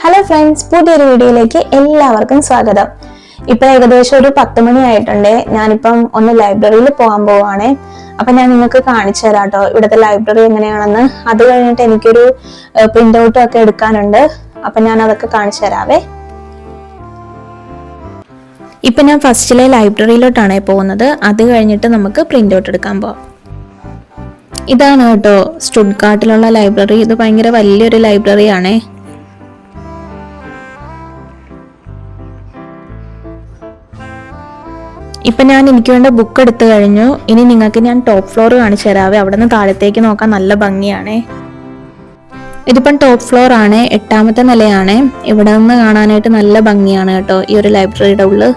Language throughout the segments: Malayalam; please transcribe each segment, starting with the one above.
ഹലോ ഫ്രണ്ട്സ്, പുതിയൊരു വീഡിയോയിലേക്ക് എല്ലാവർക്കും സ്വാഗതം. ഇപ്പൊ ഏകദേശം ഒരു 10 മണി ആയിട്ടുണ്ട്. ഞാനിപ്പം ഒന്ന് ലൈബ്രറിയിൽ പോകാൻ പോവാണേ. അപ്പൊ ഞാൻ നിങ്ങൾക്ക് കാണിച്ചു തരാം കേട്ടോ ഇവിടുത്തെ ലൈബ്രറി എങ്ങനെയാണെന്ന്. അത് കഴിഞ്ഞിട്ട് എനിക്കൊരു പ്രിന്റ് ഔട്ടും ഒക്കെ എടുക്കാനുണ്ട്. അപ്പൊ ഞാൻ അതൊക്കെ കാണിച്ചു തരാവേ. ഇപ്പൊ ഞാൻ ഫസ്റ്റിലെ ലൈബ്രറിയിലോട്ടാണ് പോകുന്നത്. അത് കഴിഞ്ഞിട്ട് നമുക്ക് പ്രിന്റ് ഔട്ട് എടുക്കാൻ പോവാം. ഇതാണ് കേട്ടോ സ്റ്റുട്ട്ഗാർട്ടിലുള്ള ലൈബ്രറി. ഇത് ഭയങ്കര വലിയൊരു ലൈബ്രറി ആണേ. ഇപ്പൊ ഞാൻ എനിക്ക് വേണ്ട ബുക്ക് എടുത്തു കഴിഞ്ഞു. ഇനി നിങ്ങൾക്ക് ഞാൻ ടോപ്പ് ഫ്ലോർ കാണിച്ചു തരാവേ. അവിടെ നിന്ന് താഴത്തേക്ക് നോക്കാൻ നല്ല ഭംഗിയാണേ. ഇതിപ്പം ടോപ്പ് ഫ്ലോർ ആണ്, 8ാമത്തെ നിലയാണ്. ഇവിടെ നിന്ന് കാണാനായിട്ട് നല്ല ഭംഗിയാണ് കേട്ടോ ഈ ഒരു ലൈബ്രറിയുടെ ഉള്ളിൽ.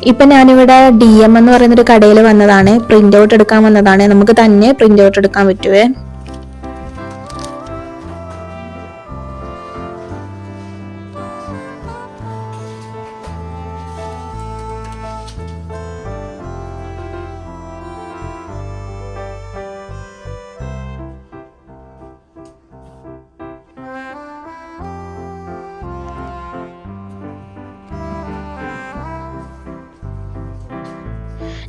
ഇപ്പൊ ഞാനിവിടെ DM എന്ന് പറയുന്നൊരു കടയിൽ വന്നതാണ്. പ്രിന്റ് ഔട്ട് എടുക്കാൻ വന്നതാണ്. നമുക്ക് തന്നെ പ്രിന്റ് ഔട്ട് എടുക്കാൻ പറ്റുവേ.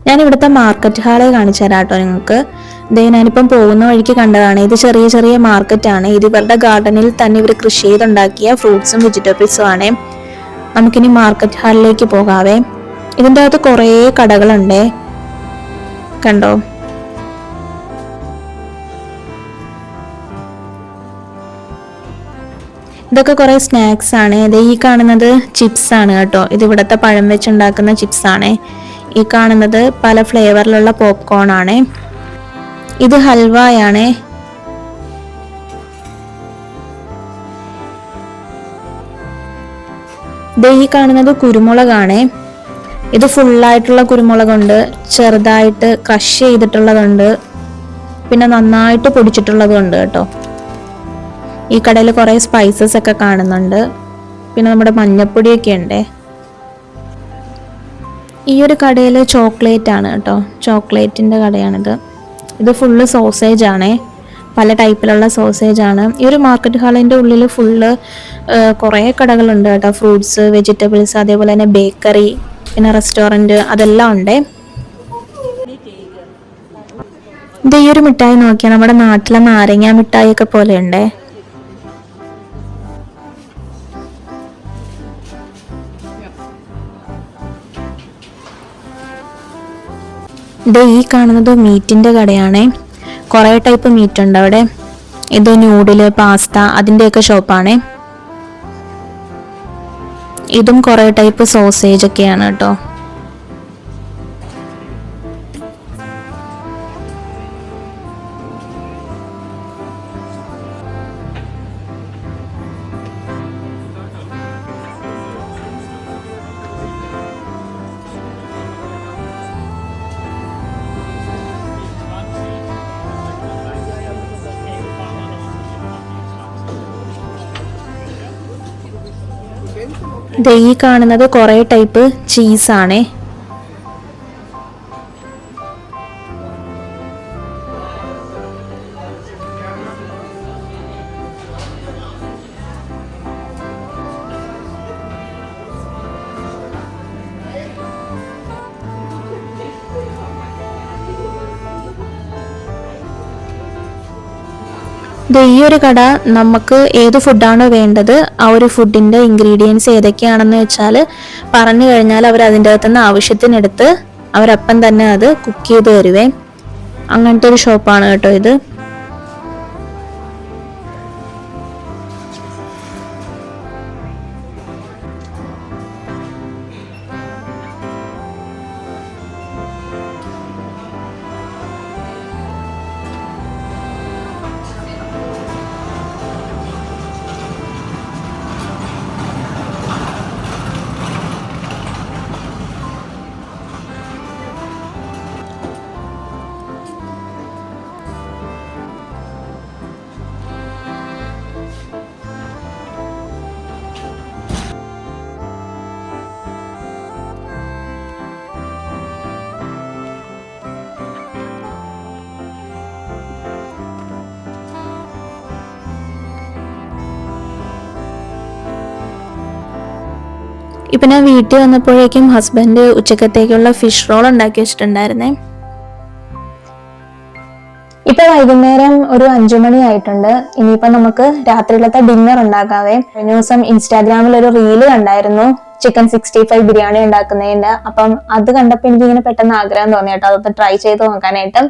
ഞാൻ ഇവിടുത്തെ മാർക്കറ്റ് ഹാളെ കാണിച്ചു തരാം കേട്ടോ നിങ്ങൾക്ക്. ഞാനിപ്പം പോകുന്ന വഴിക്ക് കണ്ടതാണ്. ഇത് ചെറിയ ചെറിയ മാർക്കറ്റാണ്. ഇത് ഇവരുടെ ഗാർഡനിൽ തന്നെ ഇവർ കൃഷി ചെയ്തുണ്ടാക്കിയ ഫ്രൂട്ട്സും വെജിറ്റബിൾസും ആണ്. നമുക്കിനി മാർക്കറ്റ് ഹാളിലേക്ക് പോകാവേ. ഇതിൻ്റെ അകത്ത് കുറേ കടകളുണ്ടേ, കണ്ടോ. ഇതൊക്കെ കുറെ സ്നാക്സ് ആണ്. ഈ കാണുന്നത് ചിപ്സ് ആണ് കേട്ടോ. ഇത് ഇവിടുത്തെ പഴം വെച്ചുണ്ടാക്കുന്ന ചിപ്സ് ആണ്. ഈ കാണുന്നത് പല ഫ്ലേവറിലുള്ള പോപ്കോൺ ആണ്. ഇത് ഹൽവയാണ്. ഈ കാണുന്നത് കുരുമുളകാണ്. ഇത് ഫുള്ളായിട്ടുള്ള കുരുമുളകുണ്ട്, ചെറുതായിട്ട് ക്രഷ് ചെയ്തിട്ടുള്ളതുണ്ട്, പിന്നെ നന്നായിട്ട് പൊടിച്ചിട്ടുള്ളതുണ്ട് കേട്ടോ. ഈ കടയിൽ കുറെ സ്പൈസസ് ഒക്കെ കാണുന്നുണ്ട്. പിന്നെ നമ്മുടെ മഞ്ഞപ്പൊടിയൊക്കെ ഉണ്ട്. ഈ ഒരു കടയിൽ ചോക്ലേറ്റ് ആണ് കേട്ടോ. ചോക്ലേറ്റിൻ്റെ കടയാണിത്. ഇത് ഫുള്ള് സോസേജ് ആണ്. പല ടൈപ്പിലുള്ള സോസേജ് ആണ്. ഈ ഒരു മാർക്കറ്റ് ഹാളിൻ്റെ ഉള്ളിൽ ഫുള്ള് കുറേ കടകളുണ്ട് കേട്ടോ. ഫ്രൂട്ട്സ്, വെജിറ്റബിൾസ്, അതേപോലെ തന്നെ ബേക്കറി, പിന്നെ റെസ്റ്റോറൻറ്റ്, അതെല്ലാം ഉണ്ട്. ഈ ഒരു മിഠായി നോക്കിയാൽ നമ്മുടെ നാട്ടിലെ നാരങ്ങ മിഠായി ഒക്കെ പോലെ ഉണ്ടേ. ഈ കാണുന്നത് മീറ്റിന്റെ കടയാണ്. കുറേ ടൈപ്പ് മീറ്റ് ഉണ്ട് അവിടെ. ഇത് ന്യൂഡില്, പാസ്ത, അതിൻ്റെയൊക്കെ ഷോപ്പാണ്. ഇതും കുറേ ടൈപ്പ് സോസേജ് ഒക്കെയാണ് കേട്ടോ. ഈ കാണുന്നത് കുറേ ടൈപ്പ് ചീസാണ്. ഈ ഒരു കട നമുക്ക് ഏത് ഫുഡാണോ വേണ്ടത് ആ ഒരു ഫുഡിന്റെ ഇൻഗ്രീഡിയൻസ് ഏതൊക്കെയാണെന്ന് വെച്ചാൽ പറഞ്ഞു കഴിഞ്ഞാൽ അവർ അതിൻ്റെ അകത്തുനിന്ന് ആവശ്യത്തിനെടുത്ത് അവരപ്പം തന്നെ അത് കുക്ക് ചെയ്ത് തരുവേ. അങ്ങനത്തെ ഒരു ഷോപ്പാണ് കേട്ടോ ഇത്. ഇപ്പൊ ഞാൻ വീട്ടിൽ വന്നപ്പോഴേക്കും ഹസ്ബൻഡ് ഉച്ചക്കത്തേക്കുള്ള ഫിഷ് റോൾ ഉണ്ടാക്കി വെച്ചിട്ടുണ്ടായിരുന്നേ. ഇപ്പൊ വൈകുന്നേരം ഒരു 5 മണി ആയിട്ടുണ്ട്. ഇനിയിപ്പോ നമുക്ക് രാത്രിയിലത്തെ ഡിന്നർ ഉണ്ടാക്കാവേ. കഴിഞ്ഞ ദിവസം ഇൻസ്റ്റാഗ്രാമിൽ ഒരു റീല് കണ്ടായിരുന്നു ചിക്കൻ 65 ബിരിയാണി ഉണ്ടാക്കുന്നതിന്റെ. അപ്പം അത് കണ്ടപ്പോ എനിക്ക് ഇങ്ങനെ പെട്ടെന്ന് ആഗ്രഹം തോന്നി കേട്ടോ, അതൊന്ന് ട്രൈ ചെയ്ത് നോക്കാനായിട്ട്.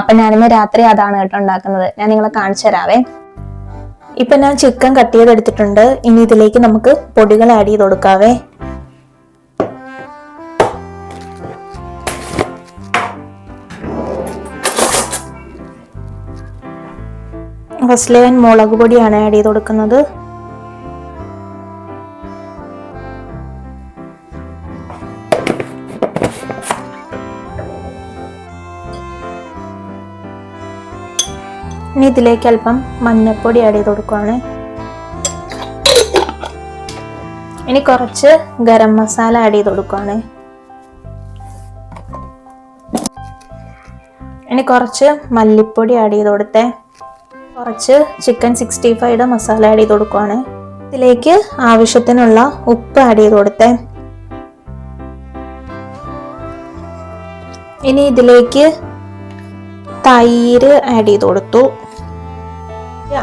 അപ്പൊ ഞാനിന്ന് രാത്രി അതാണ് കേട്ടോ ഉണ്ടാക്കുന്നത്. ഞാൻ നിങ്ങളെ കാണിച്ചു തരാവേ. ഇപ്പൊ ഞാൻ ചിക്കൻ കട്ട് ചെയ്തെടുത്തിട്ടുണ്ട്. ഇനി ഇതിലേക്ക് നമുക്ക് പൊടികൾ ആഡ് ചെയ്ത് കൊടുക്കാവേ. ഫസ്റ്റ് ഞാൻ മുളക് പൊടിയാണ് ആഡ് ചെയ്ത് കൊടുക്കുന്നത്. ഇനി ഇതിലേക്ക് അല്പം മഞ്ഞൾപ്പൊടി ആഡ് ചെയ്ത് കൊടുക്കുകയാണ്. ഇനി കുറച്ച് ഗരം മസാല ആഡ് ചെയ്ത് കൊടുക്കുകയാണ്. ഇനി കുറച്ച് മല്ലിപ്പൊടി ആഡ് ചെയ്ത് കൊടുത്തേ. കുറച്ച് ചിക്കൻ 65യുടെ മസാല ആഡ് ചെയ്ത് കൊടുക്കുകയാണ്. ഇതിലേക്ക് ആവശ്യത്തിനുള്ള ഉപ്പ് ആഡ് ചെയ്ത് കൊടുത്തേ. ഇനി ഇതിലേക്ക് തൈര് ആഡ് ചെയ്ത് കൊടുത്തു.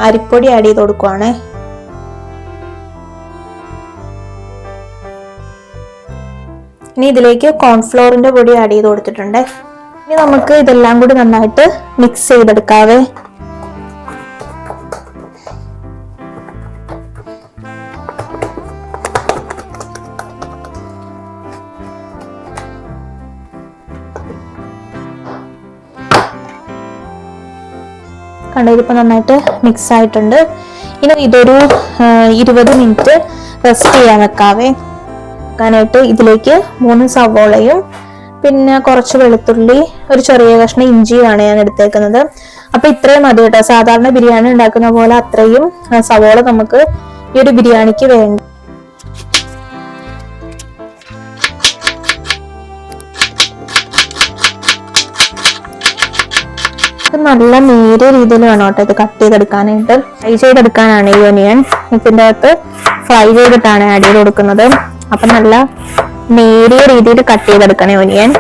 അരിപ്പൊടി ആഡ് ചെയ്ത് കൊടുക്കുവാണ്. ഇനി ഇതിലേക്ക് കോൺഫ്ലോറിന്റെ പൊടി ആഡ് ചെയ്ത് കൊടുത്തിട്ടുണ്ട്. ഇനി നമുക്ക് ഇതെല്ലാം കൂടി നന്നായിട്ട് മിക്സ് ചെയ്തെടുക്കാവേ. കണ്ടോ, ഇതിപ്പോൾ നന്നായിട്ട് മിക്സ് ആയിട്ടുണ്ട്. ഇനി ഇതൊരു 20 മിനിറ്റ് റെസ്റ്റ് ചെയ്യാൻ വെക്കാവേ. വെക്കാനായിട്ട് ഇതിലേക്ക് 3 സവോളയും പിന്നെ കുറച്ച് വെളുത്തുള്ളി, ഒരു ചെറിയ കഷ്ണം ഇഞ്ചിയാണ് ഞാൻ എടുത്തേക്കുന്നത്. അപ്പൊ ഇത്രയും മതി കേട്ടോ. സാധാരണ ബിരിയാണി ഉണ്ടാക്കുന്ന പോലെ അത്രയും സവോള നമുക്ക് ഈ ഒരു ബിരിയാണിക്ക് വേണ്ട. നല്ല നേരിയ രീതിയിൽ വേണം കേട്ടോ ഇത് കട്ട് ചെയ്തെടുക്കാനായിട്ട്. ഫ്രൈ ചെയ്തെടുക്കാനാണ് ഈ ഒനിയൻ. ഇതിൻ്റെ അകത്ത് ഫ്രൈ ചെയ്തിട്ടാണ് ആഡ് ചെയ്ത് കൊടുക്കുന്നത്. അപ്പൊ നല്ല നേരിയ രീതിയിൽ കട്ട് ചെയ്തെടുക്കണേ ഒനിയൻ.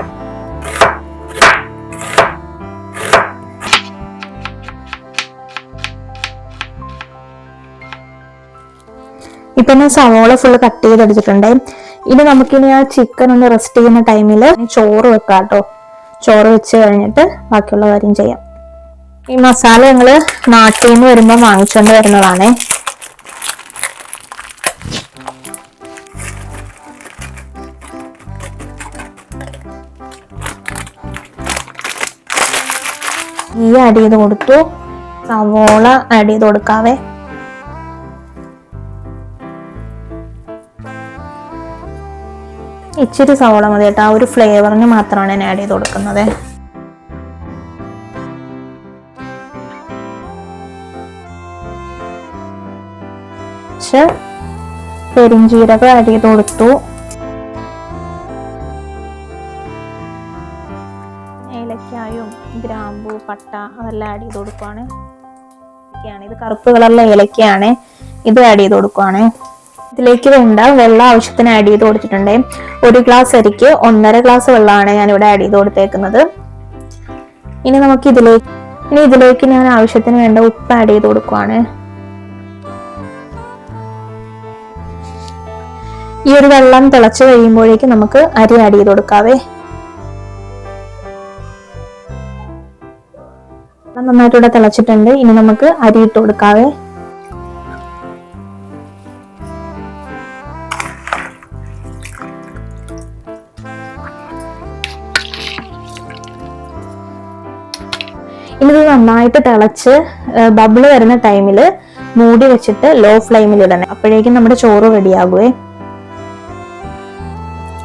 ഇപ്പൊ ഞാൻ സവോള ഫുള്ള് കട്ട് ചെയ്തെടുത്തിട്ടുണ്ട്. ഇനി നമുക്കിനി ആ ചിക്കൻ ഒന്ന് റെസ്റ്റ് ചെയ്യുന്ന ടൈമിൽ ചോറ് വെക്കാം കേട്ടോ. ചോറ് വെച്ച് കഴിഞ്ഞിട്ട് ബാക്കിയുള്ള കാര്യം ചെയ്യാം. ഈ മസാല ഞങ്ങള് നാട്ടിൽ നിന്ന് വരുമ്പോൾ വാങ്ങിച്ചുകൊണ്ട് വരുന്നതാണ്. ഈ ആഡ് ചെയ്ത് കൊടുത്തു. സവോള ആഡ് ചെയ്ത് കൊടുക്കാവേ. ഇച്ചിരി സവോള മതി കേട്ടോ. ആ ഒരു ഫ്ലേവറിന് മാത്രമാണ് ഞാൻ ആഡ് ചെയ്ത് കൊടുക്കുന്നത്. പെരിഞ്ചീരകം ആഡ് ചെയ്ത് കൊടുത്തു. ഏലക്കായും ഗ്രാമ്പൂ പട്ട അതെല്ലാം ആഡ് ചെയ്ത് കൊടുക്കുവാണ്. ഇത് കറുപ്പ് കളറിലെ ഏലക്കയാണ്. ഇത് ആഡ് ചെയ്ത് കൊടുക്കുവാണ്. ഇതിലേക്ക് വേണ്ട വെള്ളം ആവശ്യത്തിന് ആഡ് ചെയ്ത് കൊടുത്തിട്ടുണ്ട്. 1 ഗ്ലാസ് അരിക്ക് 1.5 ഗ്ലാസ് വെള്ളമാണ് ഞാൻ ഇവിടെ ആഡ് ചെയ്ത് കൊടുത്തേക്കുന്നത്. ഇനി നമുക്ക് ഇതിലേക്ക് ഞാൻ ആവശ്യത്തിന് വേണ്ട ഉപ്പ് ആഡ് ചെയ്ത് കൊടുക്കുവാണ്. ഈ ഒരു വെള്ളം തിളച്ച് കഴിയുമ്പോഴേക്ക് നമുക്ക് അരി ആഡ് ചെയ്ത് കൊടുക്കാവേ. നന്നായിട്ട് ഇവിടെ തിളച്ചിട്ടുണ്ട്. ഇനി നമുക്ക് അരി ഇട്ട് കൊടുക്കാവേ. ഇനി ഇത് നന്നായിട്ട് തിളച്ച് ബബിള് വരുന്ന ടൈമിൽ മൂടി വെച്ചിട്ട് ലോ ഫ്ലെയിമിൽ ഇടണേ. അപ്പോഴേക്കും നമ്മുടെ ചോറ് റെഡിയാകുവേ.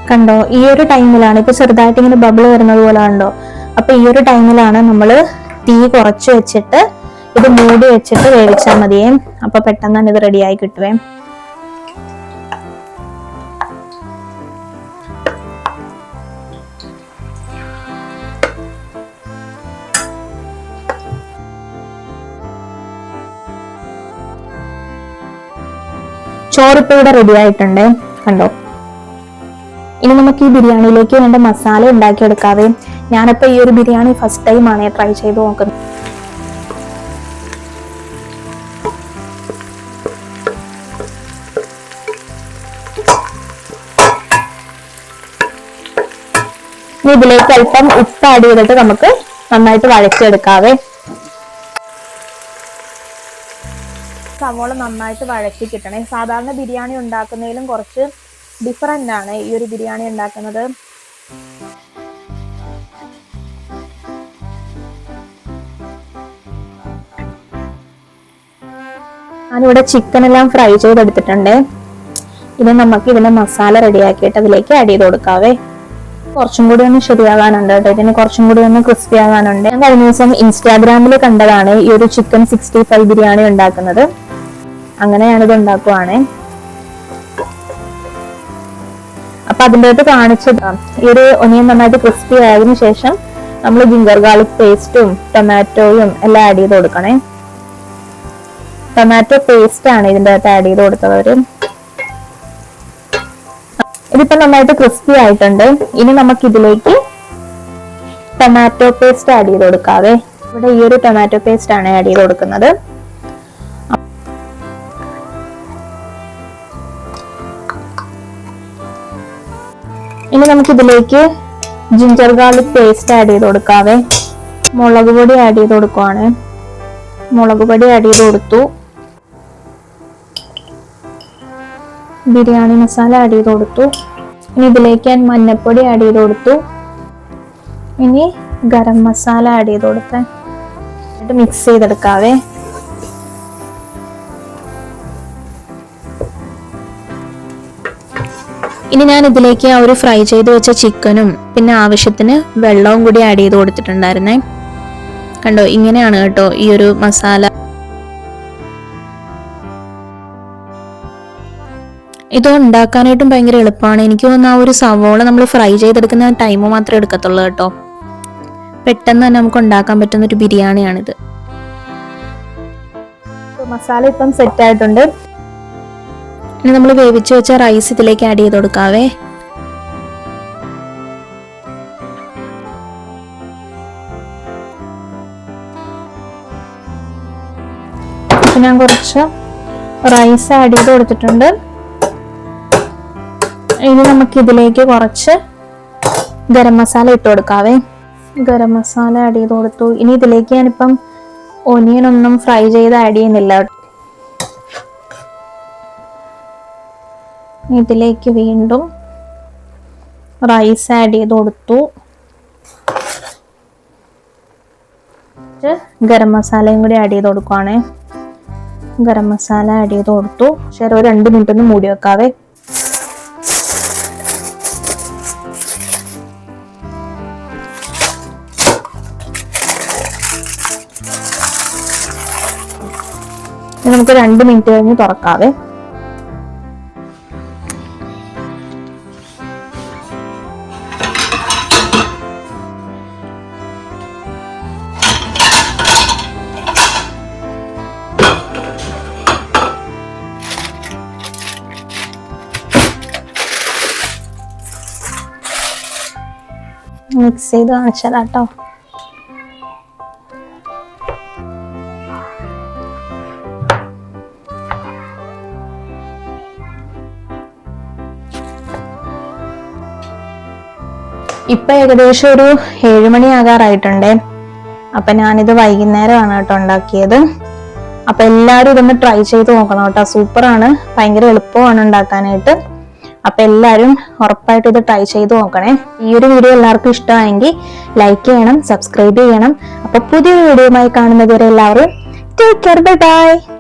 കണ്ടോ, ഈ ഒരു ടൈമിലാണ് ഇപ്പൊ ചെറുതായിട്ട് ഇങ്ങനെ ബബിള് വരുന്നത് പോലെ കണ്ടോ. അപ്പൊ ഈ ഒരു ടൈമിലാണ് നമ്മൾ തീ കുറച്ച് വെച്ചിട്ട് ഇത് മൂടി വെച്ചിട്ട് വേവിച്ചാൽ മതിയേ. അപ്പൊ പെട്ടെന്ന് തന്നെ ഇത് റെഡിയായി കിട്ടുവേ. ചോറിപ്പോ ഇവിടെ റെഡി ആയിട്ടുണ്ട് കണ്ടോ. ഇനി നമുക്ക് ഈ ബിരിയാണിയിലേക്ക് വേണ്ട മസാല ഉണ്ടാക്കിയെടുക്കാവേ. ഞാനിപ്പോൾ ഈ ഒരു ബിരിയാണി ഫസ്റ്റ് ടൈമാണ് ട്രൈ ചെയ്ത് നോക്കുന്നത്. ഇതിലേക്ക് അല്പം ഉപ്പ് ആഡ് ചെയ്തിട്ട് നമുക്ക് നന്നായിട്ട് വഴച്ചെടുക്കാവേ. സവോള നന്നായിട്ട് വഴറ്റി കിട്ടണേ. സാധാരണ ബിരിയാണി ഉണ്ടാക്കുന്നതിലും കുറച്ച് ഡിഫറൻ്റ് ആണ് ഈ ഒരു ബിരിയാണി ഉണ്ടാക്കുന്നത്. ഞാനിവിടെ ചിക്കൻ എല്ലാം ഫ്രൈ ചെയ്തെടുത്തിട്ടുണ്ട്. ഇനി നമുക്ക് ഇതിന്റെ മസാല റെഡിയാക്കിയിട്ട് അതിലേക്ക് ആഡ് ചെയ്ത് കൊടുക്കാവേ. കുറച്ചും കൂടി ഒന്ന് ശരിയാകാനുണ്ട് കേട്ടോ, ഇതിന് കുറച്ചും കൂടി ഒന്ന് ക്രിസ്പി ആകാനുണ്ട്. ഞാൻ കഴിഞ്ഞ ദിവസം ഇൻസ്റ്റാഗ്രാമിൽ കണ്ടതാണ് ഈ ഒരു ചിക്കൻ 65 ബിരിയാണി ഉണ്ടാക്കുന്നത്. അങ്ങനെ ഞാനിത് ഉണ്ടാക്കുവാണേ. അപ്പൊ അതിൻ്റെ അകത്ത് കാണിച്ചത് ഈ ഒരു ഒനിയൻ നന്നായിട്ട് ക്രിസ്പി ആയതിനു ശേഷം നമ്മൾ ജിഞ്ചർ ഗാർലിക് പേസ്റ്റും ടൊമാറ്റോയും എല്ലാം ആഡ് ചെയ്ത് കൊടുക്കണേ. ടൊമാറ്റോ പേസ്റ്റ് ആണ് ഇതിൻ്റെ അകത്ത് ആഡ് ചെയ്ത് കൊടുത്തത്. ഇതിപ്പോ നന്നായിട്ട് ക്രിസ്പി ആയിട്ടുണ്ട്. ഇനി നമുക്ക് ഇതിലേക്ക് ടൊമാറ്റോ പേസ്റ്റ് ആഡ് ചെയ്ത് കൊടുക്കാവേ. ഇവിടെ ഈ ഒരു ടൊമാറ്റോ പേസ്റ്റ് ആണ് ആഡ് ചെയ്ത് കൊടുക്കുന്നത്. ഇനി നമുക്ക് ഇതിലേക്ക് ജിഞ്ചർ ഗാർലിക് പേസ്റ്റ് ആഡ് ചെയ്ത് കൊടുക്കാവേ. മുളക് പൊടി ആഡ് ചെയ്ത് കൊടുക്കുവാണ്. മുളക് പൊടി ആഡ് ചെയ്ത് കൊടുത്തു. ബിരിയാണി മസാല ആഡ് ചെയ്ത് കൊടുത്തു. ഇനി ഇതിലേക്ക് ഞാൻ മഞ്ഞൾപ്പൊടി ആഡ് ചെയ്ത് കൊടുത്തു. ഇനി ഗരം മസാല ആഡ് ചെയ്ത് കൊടുത്തേ. എന്നിട്ട് മിക്സ് ചെയ്തെടുക്കാവേ. ഇനി ഞാൻ ഇതിലേക്ക് ആ ഒരു ഫ്രൈ ചെയ്ത് വെച്ച ചിക്കനും പിന്നെ ആവശ്യത്തിന് വെള്ളവും കൂടി ആഡ് ചെയ്ത് കൊടുത്തിട്ടുണ്ടായിരുന്നേ. കണ്ടോ, ഇങ്ങനെയാണ് കേട്ടോ ഈ ഒരു മസാല. ഇത് ഉണ്ടാക്കാനായിട്ടും ഭയങ്കര എളുപ്പമാണ്. എനിക്ക് തോന്നുന്നു ആ ഒരു സവോള നമ്മൾ ഫ്രൈ ചെയ്തെടുക്കുന്ന ടൈം മാത്രമേ എടുക്കത്തുള്ളൂ കേട്ടോ. പെട്ടെന്ന് തന്നെ നമുക്ക് ഉണ്ടാക്കാൻ പറ്റുന്ന ഒരു ബിരിയാണിയാണിത്. മസാല ഇപ്പം സെറ്റ് ആയിട്ടുണ്ട്. ഇനി നമ്മൾ വേവിച്ച് വെച്ച റൈസ് ഇതിലേക്ക് ആഡ് ചെയ്ത് കൊടുക്കാവേ. ഞാൻ കുറച്ച് റൈസ് ആഡ് ചെയ്ത് കൊടുത്തിട്ടുണ്ട്. ഇനി നമുക്ക് ഇതിലേക്ക് കുറച്ച് ഗരം മസാല ഇട്ട് കൊടുക്കാവേ. ഗരം മസാല ആഡ് ചെയ്ത് കൊടുത്തു. ഇനി ഇതിലേക്ക് ഞാനിപ്പം ഒനിയൻ ഒന്നും ഫ്രൈ ചെയ്ത് ആഡ് ചെയ്യുന്നില്ല. ഇതിലേക്ക് വീണ്ടും റൈസ് ആഡ് ചെയ്ത് കൊടുത്തു. ഗരം മസാലയും കൂടി ആഡ് ചെയ്ത് കൊടുക്കുവാണേ. ഗരം മസാല ആഡ് ചെയ്ത് കൊടുത്തു. ശരി, ഒരു 2 മിനിറ്റ് ഒന്ന് മൂടി വെക്കാവേ. നമുക്ക് 2 മിനിറ്റ് കഴിഞ്ഞ് തുറക്കാവേ. മിക്സ് ചെയ്ത് കാണിച്ചതാട്ടോ. ഇപ്പൊ ഏകദേശം ഒരു 7 മണി ആകാറായിട്ടുണ്ട്. അപ്പൊ ഞാനിത് വൈകുന്നേരമാണ് കേട്ടോ ഉണ്ടാക്കിയത്. അപ്പൊ എല്ലാവരും ഇതൊന്ന് ട്രൈ ചെയ്ത് നോക്കണം കേട്ടോ. സൂപ്പറാണ്, ഭയങ്കര എളുപ്പമാണ് ഉണ്ടാക്കാനായിട്ട്. അപ്പൊ എല്ലാവരും ഉറപ്പായിട്ട് ഇത് ട്രൈ ചെയ്ത് നോക്കണേ. ഈ ഒരു വീഡിയോ എല്ലാവർക്കും ഇഷ്ടമായെങ്കിൽ ലൈക്ക് ചെയ്യണം, സബ്സ്ക്രൈബ് ചെയ്യണം. അപ്പൊ പുതിയൊരു വീഡിയോയുമായി കാണുന്നത് വരെ എല്ലാവരും ടേക്ക് കെയർ, ബൈ ബൈ.